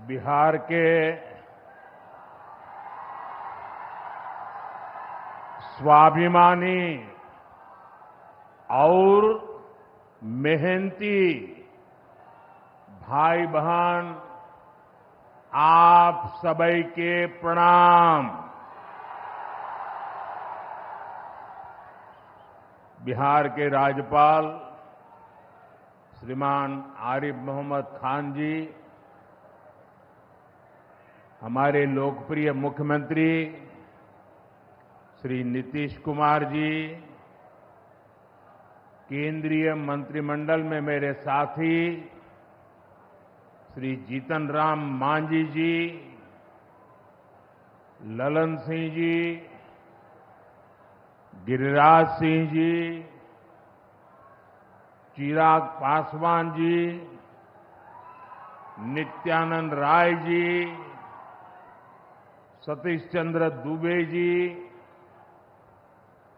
बिहार के स्वाभिमानी और मेहनती भाई बहन, आप सभी के प्रणाम। बिहार के राज्यपाल श्रीमान आरिफ मोहम्मद खान जी, हमारे लोकप्रिय मुख्यमंत्री श्री नीतीश कुमार जी, केंद्रीय मंत्रिमंडल में मेरे साथी श्री जीतन राम मांझी जी, ललन सिंह जी, गिरिराज सिंह जी, चिराग पासवान जी, नित्यानंद राय जी, सतीश चंद्र दुबे जी,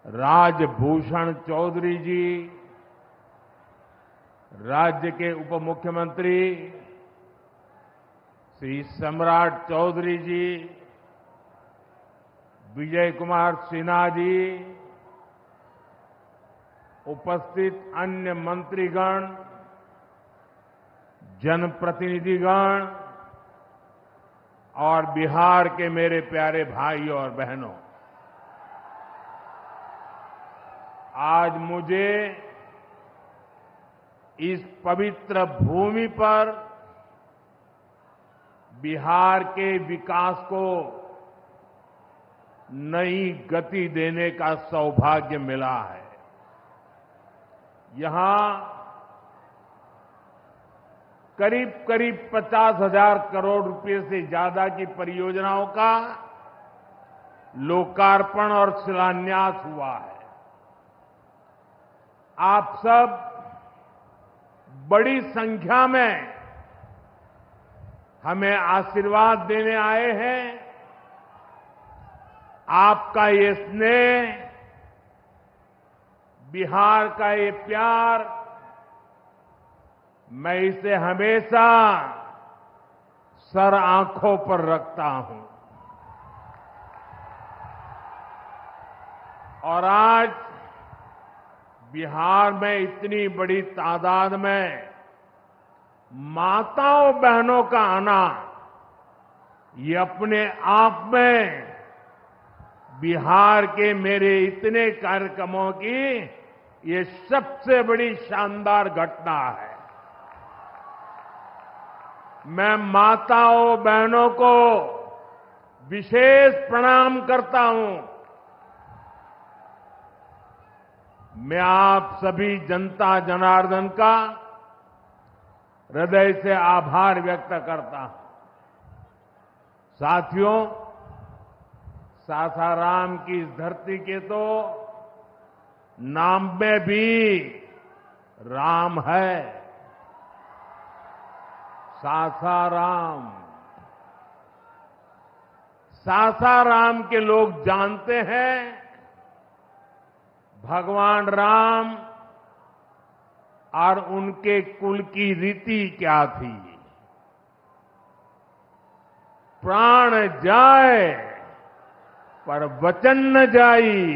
राजभूषण चौधरी जी, राज्य के उप मुख्यमंत्री श्री सम्राट चौधरी जी, विजय कुमार सिन्हा जी, उपस्थित अन्य मंत्रीगण, जनप्रतिनिधिगण और बिहार के मेरे प्यारे भाइयों और बहनों, आज मुझे इस पवित्र भूमि पर बिहार के विकास को नई गति देने का सौभाग्य मिला है। यहां करीब करीब 50,000 करोड़ रुपए से ज्यादा की परियोजनाओं का लोकार्पण और शिलान्यास हुआ है। आप सब बड़ी संख्या में हमें आशीर्वाद देने आए हैं। आपका ये स्नेह, बिहार का ये प्यार, मैं इसे हमेशा सर आंखों पर रखता हूं। और आज बिहार में इतनी बड़ी तादाद में माताओं बहनों का आना, ये अपने आप में बिहार के मेरे इतने कार्यक्रमों की ये सबसे बड़ी शानदार घटना है। मैं माताओं बहनों को विशेष प्रणाम करता हूं। मैं आप सभी जनता जनार्दन का हृदय से आभार व्यक्त करता हूं। साथियों, सासाराम की इस धरती के तो नाम में भी राम है। सासाराम, सासाराम के लोग जानते हैं भगवान राम और उनके कुल की रीति क्या थी। प्राण जाए पर वचन न जाई,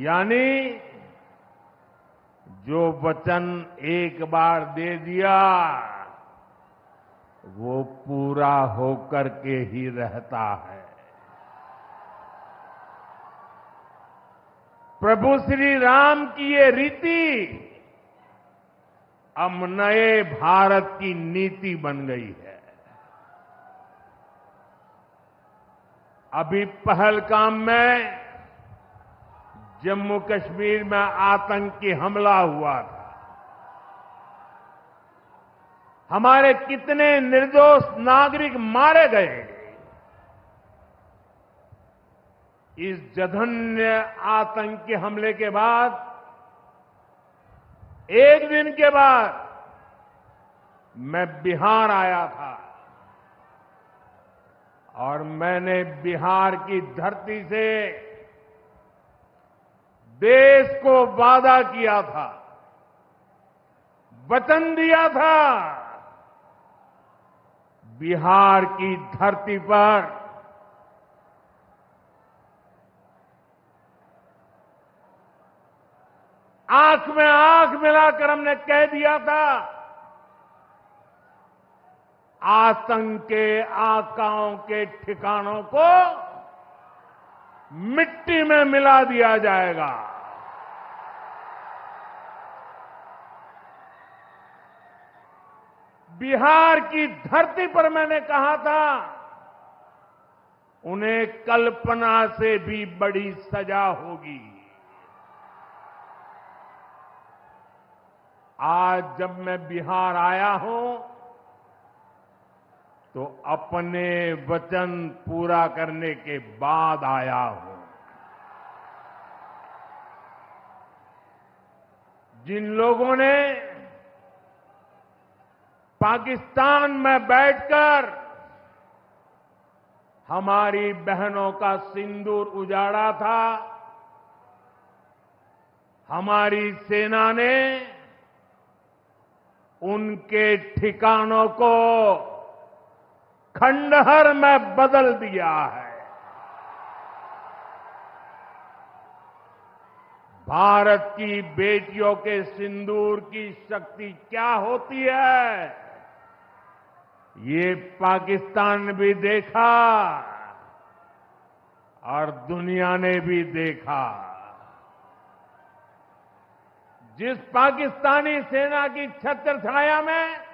यानी जो वचन एक बार दे दिया वो पूरा होकर के ही रहता है। प्रभु श्री राम की ये रीति अब नए भारत की नीति बन गई है। अभी पहलगाम में जम्मू कश्मीर में आतंकी हमला हुआ था। हमारे कितने निर्दोष नागरिक मारे गए। इस जघन्य आतंकी हमले के बाद, एक दिन के बाद मैं बिहार आया था और मैंने बिहार की धरती से देश को वादा किया था, वचन दिया था, बिहार की धरती पर आंख में आंख मिलाकर हमने कह दिया था, आतंक के आकाओं के ठिकानों को मिट्टी में मिला दिया जाएगा। बिहार की धरती पर मैंने कहा था, उन्हें कल्पना से भी बड़ी सजा होगी। आज जब मैं बिहार आया हूं तो अपने वचन पूरा करने के बाद आया हूं। जिन लोगों ने पाकिस्तान में बैठकर हमारी बहनों का सिंदूर उजाड़ा था, हमारी सेना ने उनके ठिकानों को खंडहर में बदल दिया है। भारत की बेटियों के सिंदूर की शक्ति क्या होती है, ये पाकिस्तान ने भी देखा और दुनिया ने भी देखा। जिस पाकिस्तानी सेना की छत्र छाया में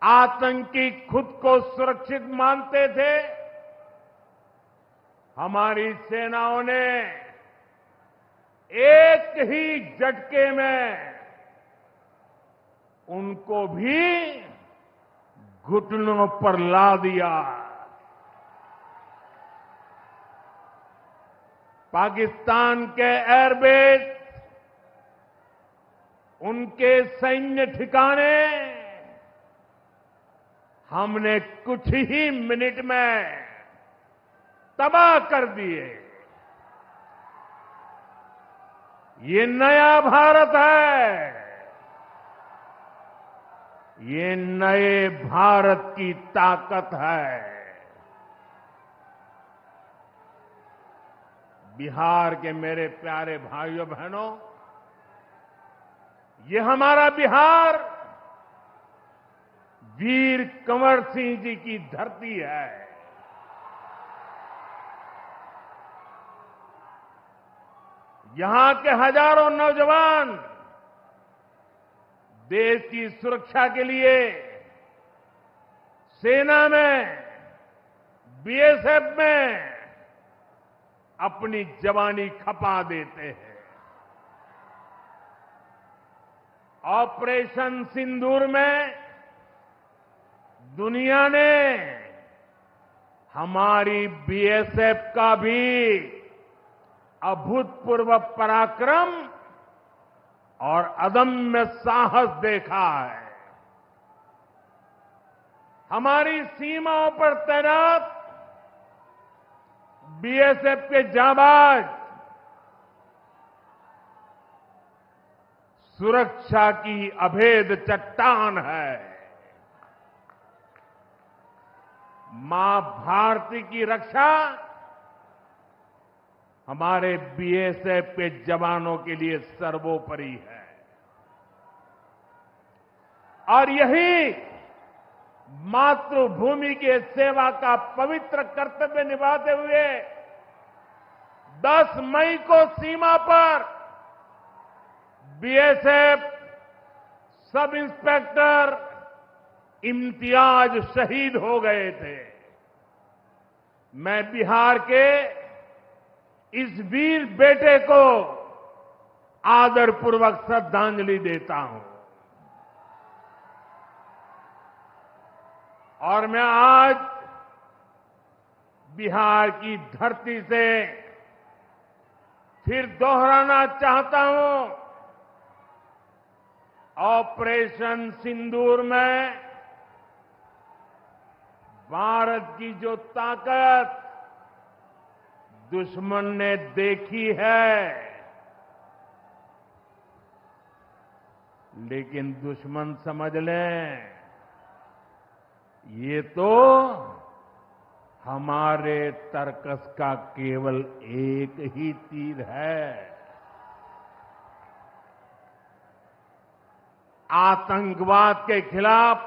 आतंकी खुद को सुरक्षित मानते थे, हमारी सेनाओं ने एक ही झटके में उनको भी घुटनों पर ला दिया। पाकिस्तान के एयरबेस, उनके सैन्य ठिकाने हमने कुछ ही मिनट में तबाह कर दिए। ये नया भारत है, ये नए भारत की ताकत है। बिहार के मेरे प्यारे भाइयों बहनों, ये हमारा बिहार वीर कंवर सिंह जी की धरती है। यहां के हजारों नौजवान देश की सुरक्षा के लिए सेना में, बीएसएफ में अपनी जवानी खपा देते हैं। ऑपरेशन सिंदूर में दुनिया ने हमारी बीएसएफ का भी अभूतपूर्व पराक्रम और अदम्य साहस देखा है। हमारी सीमाओं पर तैनात बीएसएफ के जाबाज सुरक्षा की अभेद चट्टान है। मां भारती की रक्षा हमारे बीएसएफ के जवानों के लिए सर्वोपरि है। और यही मातृभूमि के सेवा का पवित्र कर्तव्य निभाते हुए 10 मई को सीमा पर बीएसएफ सब इंस्पेक्टर इम्तियाज शहीद हो गए थे। मैं बिहार के इस वीर बेटे को आदरपूर्वक श्रद्धांजलि देता हूं। और मैं आज बिहार की धरती से फिर दोहराना चाहता हूं, ऑपरेशन सिंदूर में भारत की जो ताकत दुश्मन ने देखी है, लेकिन दुश्मन समझ लें, ये तो हमारे तर्कस का केवल एक ही तीर है। आतंकवाद के खिलाफ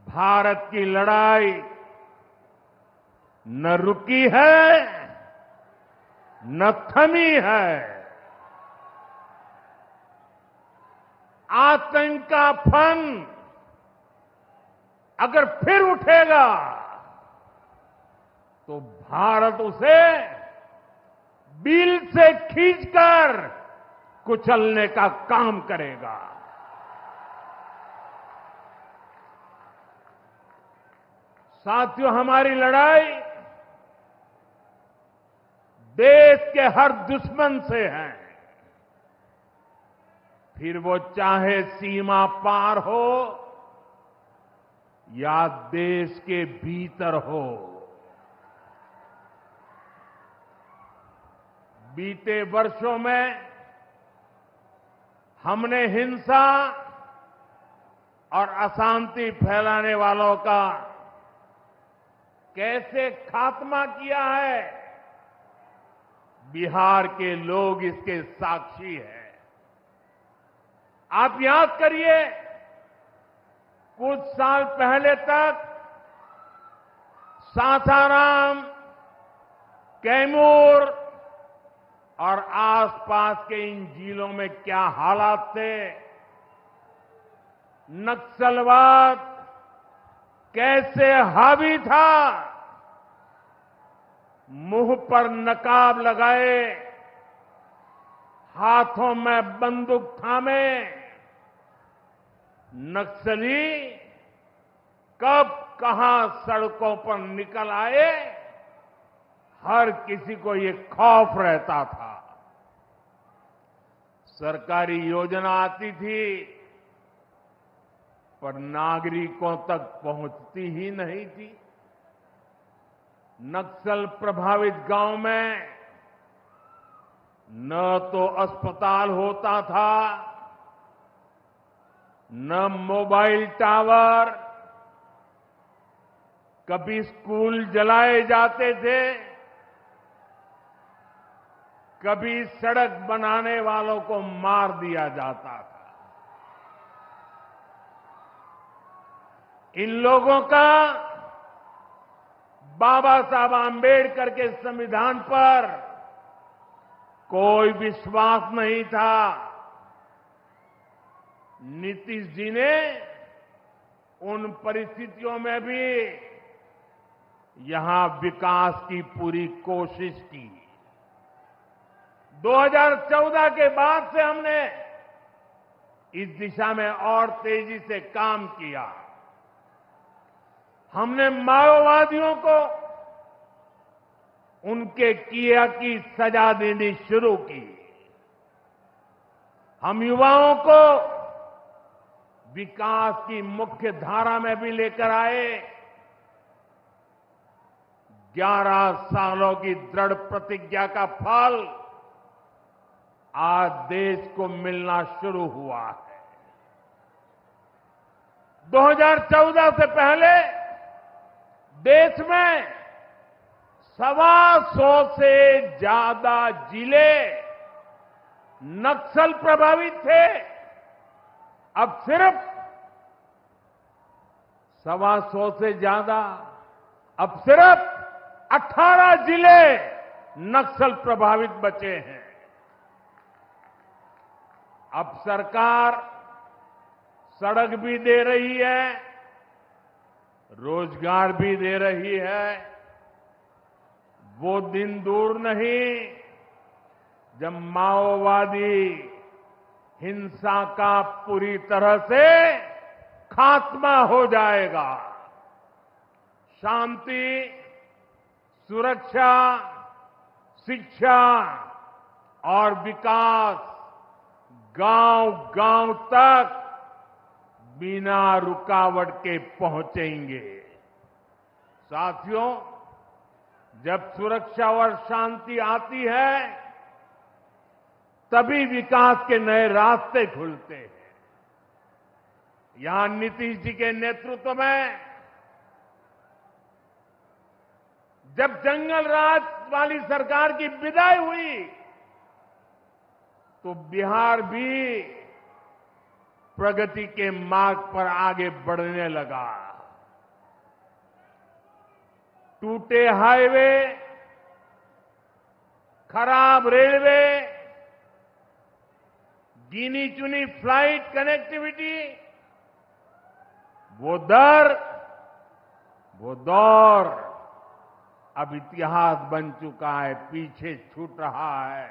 भारत की लड़ाई न रुकी है, न थमी है। आतंक का फन अगर फिर उठेगा तो भारत उसे बिल से खींचकर कुचलने का काम करेगा। साथियों, हमारी लड़ाई देश के हर दुश्मन से है, फिर वो चाहे सीमा पार हो या देश के भीतर हो। बीते वर्षों में हमने हिंसा और अशांति फैलाने वालों का कैसे खात्मा किया है, बिहार के लोग इसके साक्षी हैं। आप याद करिए, कुछ साल पहले तक सासाराम, कैमूर और आसपास के इन जिलों में क्या हालात थे, नक्सलवाद कैसे हावी था, मुंह पर नकाब लगाए, हाथों में बंदूक थामे नक्सली कब कहां सड़कों पर निकल आए, हर किसी को ये खौफ रहता था। सरकारी योजना आती थी पर नागरिकों तक पहुंचती ही नहीं थी। नक्सल प्रभावित गांव में न तो अस्पताल होता था, न मोबाइल टावर, कभी स्कूल जलाए जाते थे, कभी सड़क बनाने वालों को मार दिया जाता था। इन लोगों का बाबा साहब आंबेडकर के संविधान पर कोई विश्वास नहीं था। नीतीश जी ने उन परिस्थितियों में भी यहां विकास की पूरी कोशिश की। 2014 के बाद से हमने इस दिशा में और तेजी से काम किया। हमने माओवादियों को उनके किया की सजा देनी शुरू की। हम युवाओं को विकास की मुख्य धारा में भी लेकर आए। 11 सालों की दृढ़ प्रतिज्ञा का फल आज देश को मिलना शुरू हुआ है। 2014 से पहले देश में 125 से ज्यादा जिले नक्सल प्रभावित थे। अब सिर्फ 125 से ज्यादा, अब सिर्फ 18 जिले नक्सल प्रभावित बचे हैं। अब सरकार सड़क भी दे रही है, रोजगार भी दे रही है। वो दिन दूर नहीं जब माओवादी हिंसा का पूरी तरह से खात्मा हो जाएगा। शांति, सुरक्षा, शिक्षा और विकास गांव-गांव तक बिना रुकावट के पहुंचेंगे। साथियों, जब सुरक्षा और शांति आती है तभी विकास के नए रास्ते खुलते हैं। यहां नीतीश जी के नेतृत्व में जब जंगल राज वाली सरकार की विदाई हुई तो बिहार भी प्रगति के मार्ग पर आगे बढ़ने लगा। टूटे हाईवे, खराब रेलवे, गिनी चुनी फ्लाइट कनेक्टिविटी, वो दौर अब इतिहास बन चुका है, पीछे छूट रहा है।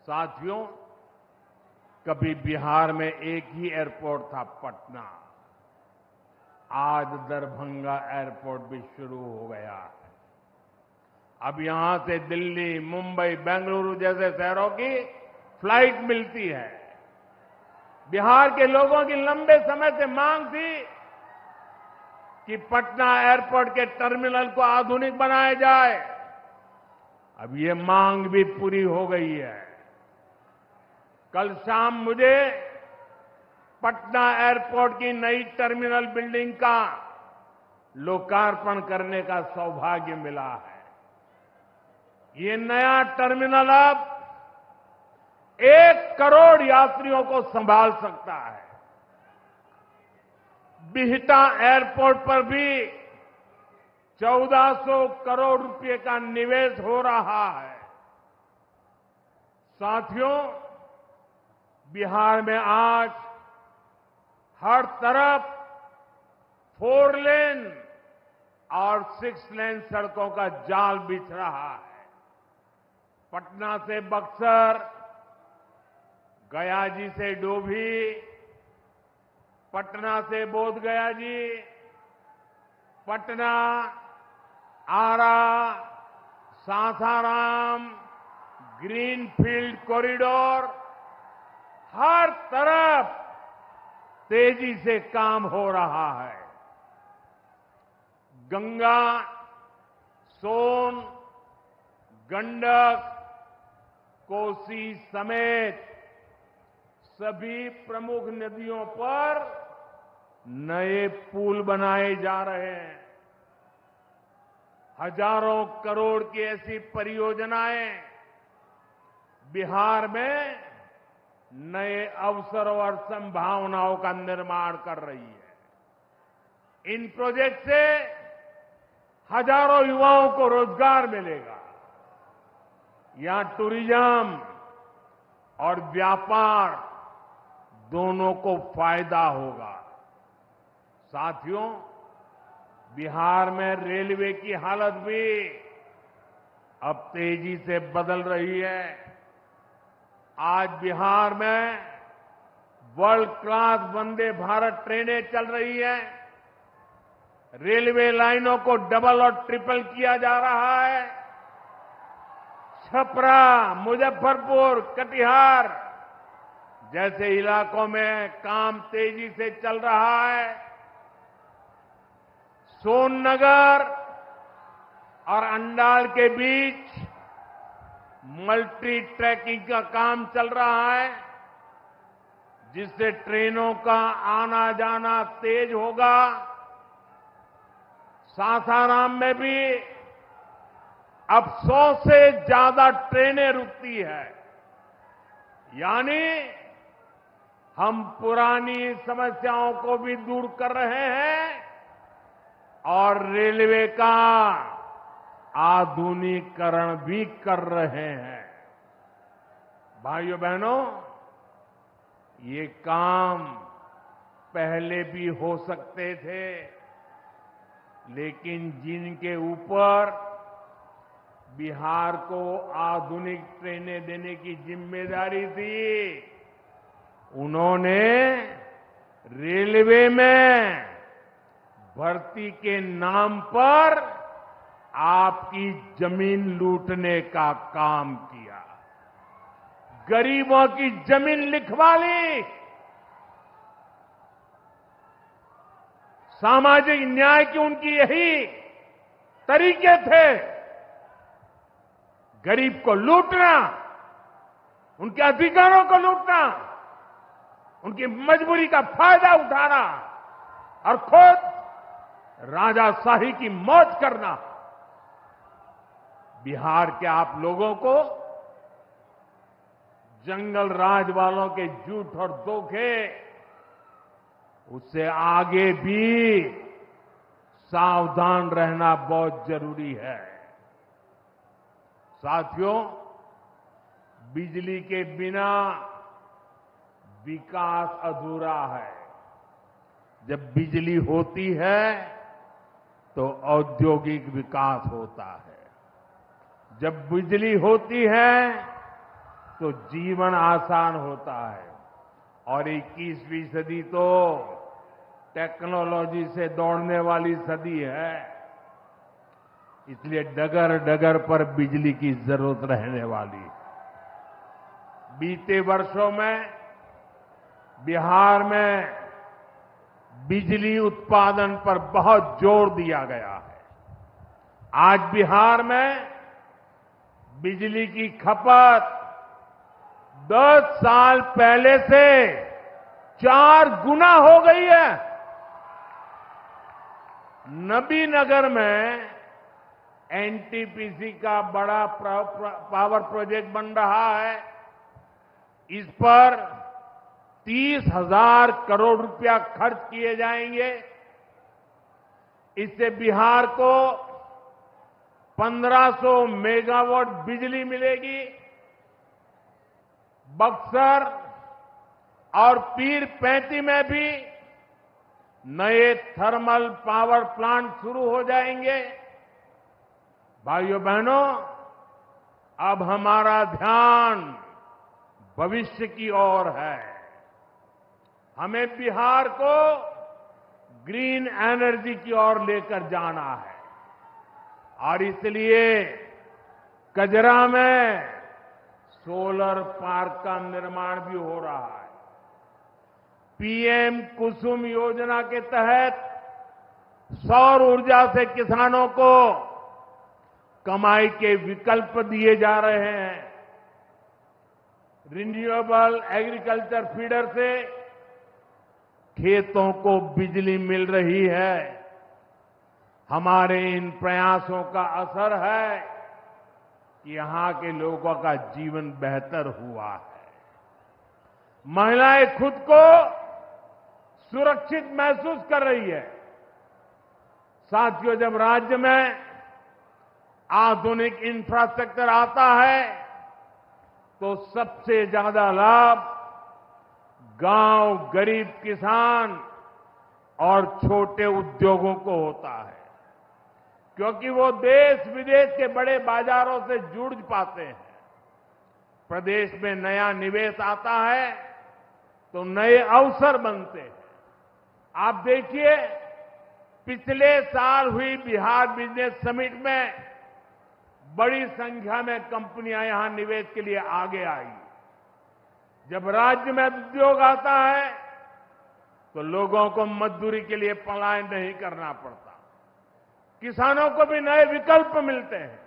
साथियों, कभी बिहार में एक ही एयरपोर्ट था, पटना। आज दरभंगा एयरपोर्ट भी शुरू हो गया है। अब यहां से दिल्ली, मुंबई, बेंगलुरु जैसे शहरों की फ्लाइट मिलती है। बिहार के लोगों की लंबे समय से मांग थी कि पटना एयरपोर्ट के टर्मिनल को आधुनिक बनाया जाए। अब ये मांग भी पूरी हो गई है। कल शाम मुझे पटना एयरपोर्ट की नई टर्मिनल बिल्डिंग का लोकार्पण करने का सौभाग्य मिला है। ये नया टर्मिनल अब 1 करोड़ यात्रियों को संभाल सकता है। बिहटा एयरपोर्ट पर भी 1400 करोड़ रुपए का निवेश हो रहा है। साथियों, बिहार में आज हर तरफ 4 लेन और 6 लेन सड़कों का जाल बिछ रहा है। पटना से बक्सर, गया जी से डोभी, पटना से बोधगया जी, पटना, आरा, सासाराम, ग्रीनफील्ड कॉरिडोर, हर तरफ तेजी से काम हो रहा है। गंगा, सोन, गंडक, कोसी समेत सभी प्रमुख नदियों पर नए पुल बनाए जा रहे हैं। हजारों करोड़ की ऐसी परियोजनाएं बिहार में नए अवसरों और संभावनाओं का निर्माण कर रही है। इन प्रोजेक्ट से हजारों युवाओं को रोजगार मिलेगा। यहां टूरिज्म और व्यापार दोनों को फायदा होगा। साथियों, बिहार में रेलवे की हालत भी अब तेजी से बदल रही है। आज बिहार में वर्ल्ड क्लास वंदे भारत ट्रेनें चल रही हैं। रेलवे लाइनों को डबल और ट्रिपल किया जा रहा है। छपरा, मुजफ्फरपुर, कटिहार जैसे इलाकों में काम तेजी से चल रहा है। सोननगर और अंडाल के बीच मल्टी ट्रैकिंग का काम चल रहा है, जिससे ट्रेनों का आना जाना तेज होगा। सासाराम में भी अब 100 से ज्यादा ट्रेनें रुकती है। यानी हम पुरानी समस्याओं को भी दूर कर रहे हैं और रेलवे का आधुनिकीकरण भी कर रहे हैं। भाइयों बहनों, ये काम पहले भी हो सकते थे, लेकिन जिनके ऊपर बिहार को आधुनिक ट्रेनें देने की जिम्मेदारी थी, उन्होंने रेलवे में भर्ती के नाम पर आपकी जमीन लूटने का काम किया। गरीबों की जमीन लिखवा ली। सामाजिक न्याय की उनकी यही तरीके थे। गरीब को लूटना उनके अधिकारों को लूटना, उनकी मजबूरी का फायदा उठाना और खुद राजाशाही की मौज करना। बिहार के आप लोगों को जंगल राज वालों के झूठ और धोखे, उससे आगे भी सावधान रहना बहुत जरूरी है। साथियों, बिजली के बिना विकास अधूरा है। जब बिजली होती है तो औद्योगिक विकास होता है। जब बिजली होती है तो जीवन आसान होता है। और 21वीं सदी तो टेक्नोलॉजी से दौड़ने वाली सदी है। इसलिए डगर डगर पर बिजली की जरूरत रहने वाली है। बीते वर्षों में बिहार में बिजली उत्पादन पर बहुत जोर दिया गया है। आज बिहार में बिजली की खपत 10 साल पहले से 4 गुना हो गई है। नबीनगर में एनटीपीसी का बड़ा पावर प्रोजेक्ट बन रहा है। इस पर 30,000 करोड़ रुपया खर्च किए जाएंगे। इससे बिहार को 1500 मेगावाट बिजली मिलेगी। बक्सर और पीरपैंती में भी नए थर्मल पावर प्लांट शुरू हो जाएंगे। भाइयों बहनों, अब हमारा ध्यान भविष्य की ओर है। हमें बिहार को ग्रीन एनर्जी की ओर लेकर जाना है और इसलिए कजरा में सोलर पार्क का निर्माण भी हो रहा है। पीएम कुसुम योजना के तहत सौर ऊर्जा से किसानों को कमाई के विकल्प दिए जा रहे हैं। रिन्यूएबल एग्रीकल्चर फीडर से खेतों को बिजली मिल रही है। हमारे इन प्रयासों का असर है कि यहां के लोगों का जीवन बेहतर हुआ है। महिलाएं खुद को सुरक्षित महसूस कर रही है। साथियों, जब राज्य में आधुनिक इंफ्रास्ट्रक्चर आता है तो सबसे ज्यादा लाभ गांव, गरीब किसान और छोटे उद्योगों को होता है, क्योंकि वो देश विदेश के बड़े बाजारों से जुड़ पाते हैं। प्रदेश में नया निवेश आता है तो नए अवसर बनते हैं। आप देखिए, पिछले साल हुई बिहार बिजनेस समिट में बड़ी संख्या में कंपनियां यहां निवेश के लिए आगे आई। जब राज्य में उद्योग आता है तो लोगों को मजदूरी के लिए पलायन नहीं करना पड़ता। किसानों को भी नए विकल्प मिलते हैं।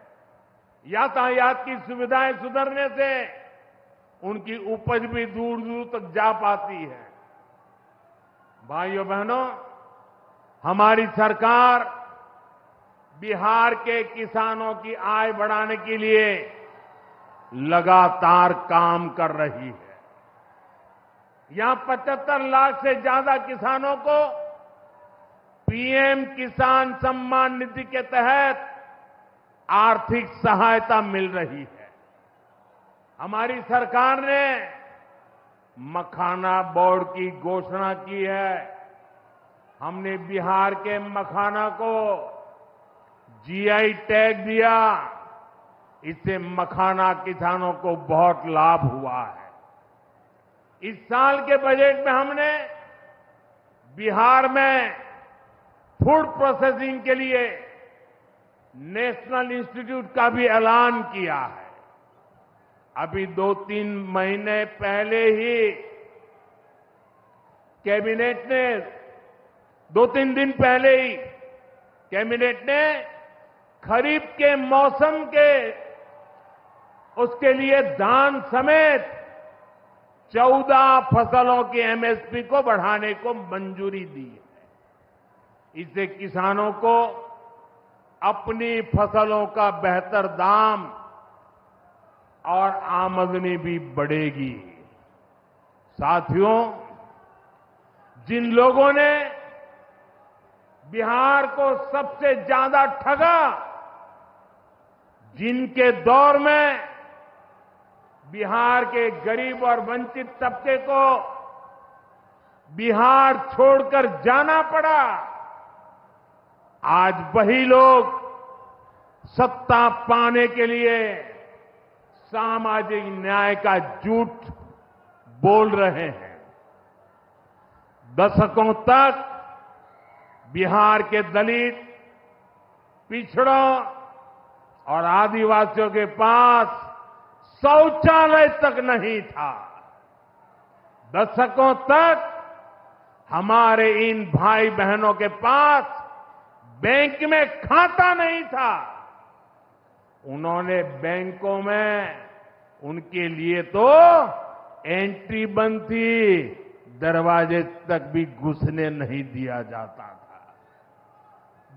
यातायात की सुविधाएं सुधरने से उनकी उपज भी दूर दूर तक जा पाती है। भाइयों बहनों, हमारी सरकार बिहार के किसानों की आय बढ़ाने के लिए लगातार काम कर रही है। यहां 75 लाख से ज्यादा किसानों को पीएम किसान सम्मान निधि के तहत आर्थिक सहायता मिल रही है। हमारी सरकार ने मखाना बोर्ड की घोषणा की है। हमने बिहार के मखाना को जीआई टैग दिया। इससे मखाना किसानों को बहुत लाभ हुआ है। इस साल के बजट में हमने बिहार में फूड प्रोसेसिंग के लिए नेशनल इंस्टीट्यूट का भी ऐलान किया है। अभी 2-3 महीने पहले ही कैबिनेट ने 2-3 दिन पहले ही कैबिनेट ने खरीफ के मौसम के उसके लिए धान समेत 14 फसलों की एमएसपी को बढ़ाने को मंजूरी दी है। इससे किसानों को अपनी फसलों का बेहतर दाम और आमदनी भी बढ़ेगी। साथियों, जिन लोगों ने बिहार को सबसे ज्यादा ठगा, जिनके दौर में बिहार के गरीब और वंचित तबके को बिहार छोड़कर जाना पड़ा, आज वही लोग सत्ता पाने के लिए सामाजिक न्याय का झूठ बोल रहे हैं। दशकों तक बिहार के दलित, पिछड़ों और आदिवासियों के पास शौचालय तक नहीं था। दशकों तक हमारे इन भाई बहनों के पास बैंक में खाता नहीं था। उन्होंने बैंकों में उनके लिए तो एंट्री बंद थी, दरवाजे तक भी घुसने नहीं दिया जाता था।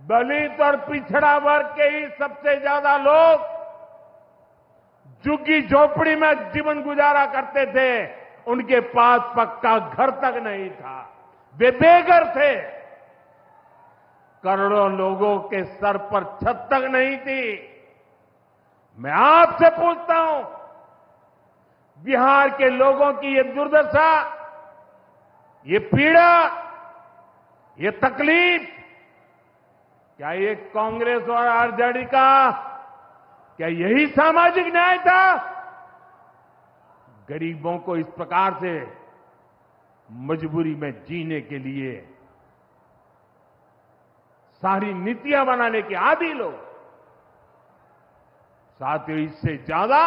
दलित और पिछड़ा वर्ग के ही सबसे ज्यादा लोग झुग्गी झोपड़ी में जीवन गुजारा करते थे। उनके पास पक्का घर तक नहीं था, वे बेघर थे। करोड़ों लोगों के सर पर छत तक नहीं थी। मैं आपसे पूछता हूं, बिहार के लोगों की ये दुर्दशा, ये पीड़ा, ये तकलीफ, क्या ये कांग्रेस और आरजेडी का, क्या यही सामाजिक न्याय था? गरीबों को इस प्रकार से मजबूरी में जीने के लिए सारी नीतियां बनाने के आदी लोग। साथियों, इससे ज्यादा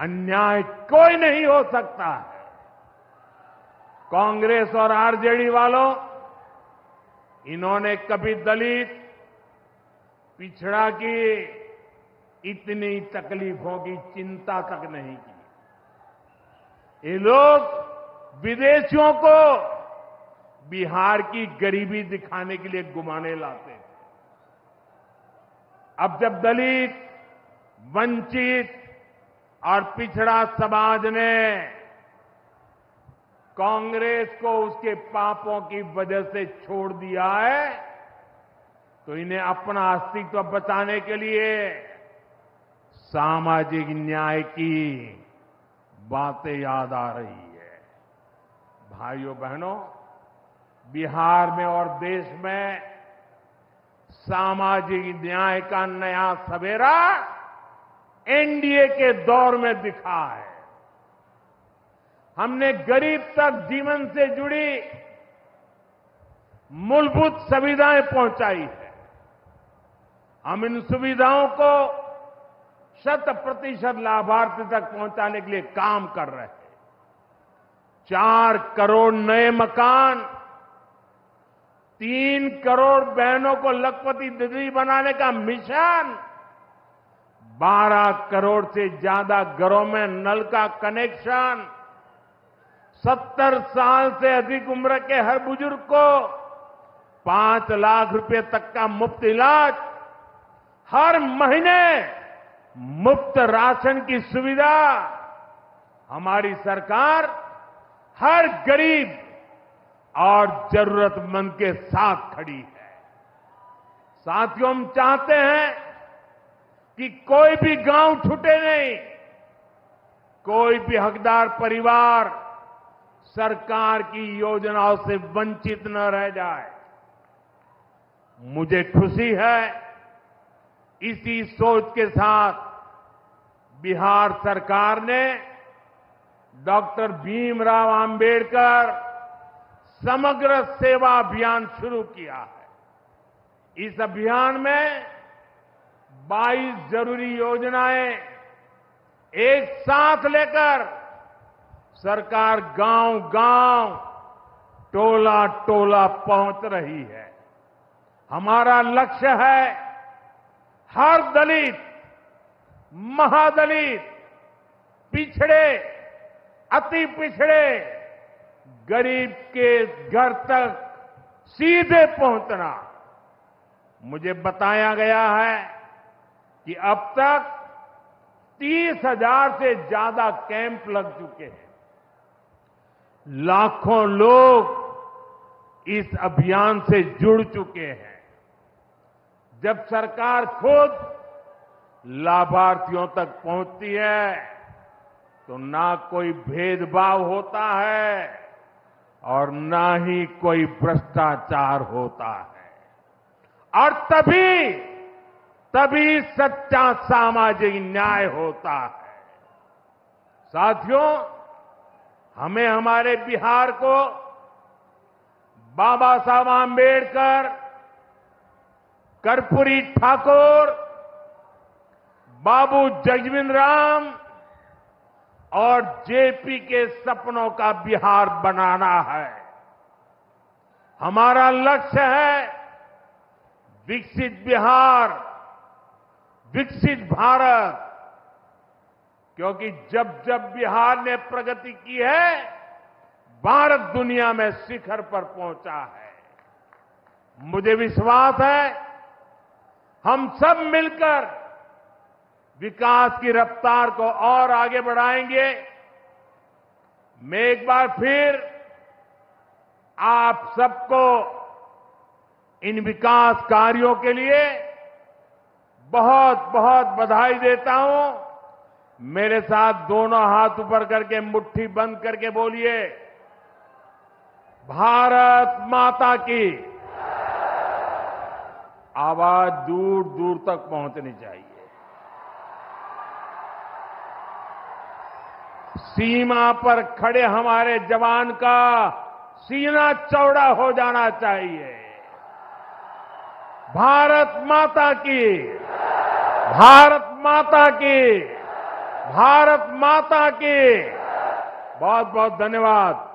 अन्याय कोई नहीं हो सकता है। कांग्रेस और आरजेडी वालों, इन्होंने कभी दलित, पिछड़ा की इतनी तकलीफों की चिंता तक नहीं की। ये लोग विदेशियों को बिहार की गरीबी दिखाने के लिए घुमाने लाते थे। अब जब दलित, वंचित और पिछड़ा समाज ने कांग्रेस को उसके पापों की वजह से छोड़ दिया है, तो इन्हें अपना अस्तित्व बचाने के लिए सामाजिक न्याय की बातें याद आ रही है। भाइयों बहनों, बिहार में और देश में सामाजिक न्याय का नया सवेरा एनडीए के दौर में दिखा है। हमने गरीब तक जीवन से जुड़ी मूलभूत सुविधाएं पहुंचाई है। हम इन सुविधाओं को 100% लाभार्थी तक पहुंचाने के लिए काम कर रहे हैं। 4 करोड़ नए मकान, 3 करोड़ बहनों को लखपति दीदी बनाने का मिशन, 12 करोड़ से ज्यादा घरों में नल का कनेक्शन, 70 साल से अधिक उम्र के हर बुजुर्ग को 5 लाख रुपए तक का मुफ्त इलाज, हर महीने मुफ्त राशन की सुविधा। हमारी सरकार हर गरीब और जरूरतमंद के साथ खड़ी है। साथियों, हम चाहते हैं कि कोई भी गांव छूटे नहीं, कोई भी हकदार परिवार सरकार की योजनाओं से वंचित न रह जाए। मुझे खुशी है, इसी सोच के साथ बिहार सरकार ने डॉक्टर भीमराव अंबेडकर समग्र सेवा अभियान शुरू किया है। इस अभियान में 22 जरूरी योजनाएं एक साथ लेकर सरकार गांव-गांव, टोला-टोला पहुंच रही है। हमारा लक्ष्य है हर दलित, महादलित, पिछड़े, अति पिछड़े गरीब के घर तक सीधे पहुंचना। मुझे बताया गया है कि अब तक 30,000 से ज्यादा कैंप लग चुके हैं। लाखों लोग इस अभियान से जुड़ चुके हैं। जब सरकार खुद लाभार्थियों तक पहुंचती है तो ना कोई भेदभाव होता है और ना ही कोई भ्रष्टाचार होता है, और तभी सच्चा सामाजिक न्याय होता है। साथियों, हमें हमारे बिहार को बाबा साहब आंबेडकर, कर्पूरी ठाकुर, बाबू जगजीवन राम और जेपी के सपनों का बिहार बनाना है। हमारा लक्ष्य है विकसित बिहार, विकसित भारत, क्योंकि जब जब बिहार ने प्रगति की है, भारत दुनिया में शिखर पर पहुंचा है। मुझे विश्वास है हम सब मिलकर विकास की रफ्तार को और आगे बढ़ाएंगे। मैं एक बार फिर आप सबको इन विकास कार्यों के लिए बहुत बहुत बधाई देता हूं। मेरे साथ दोनों हाथ ऊपर करके मुट्ठी बंद करके बोलिए, भारत माता की। आवाज दूर दूर तक पहुंचनी चाहिए। सीमा पर खड़े हमारे जवान का सीना चौड़ा हो जाना चाहिए। भारत माता की, भारत माता की, भारत माता की। बहुत बहुत धन्यवाद।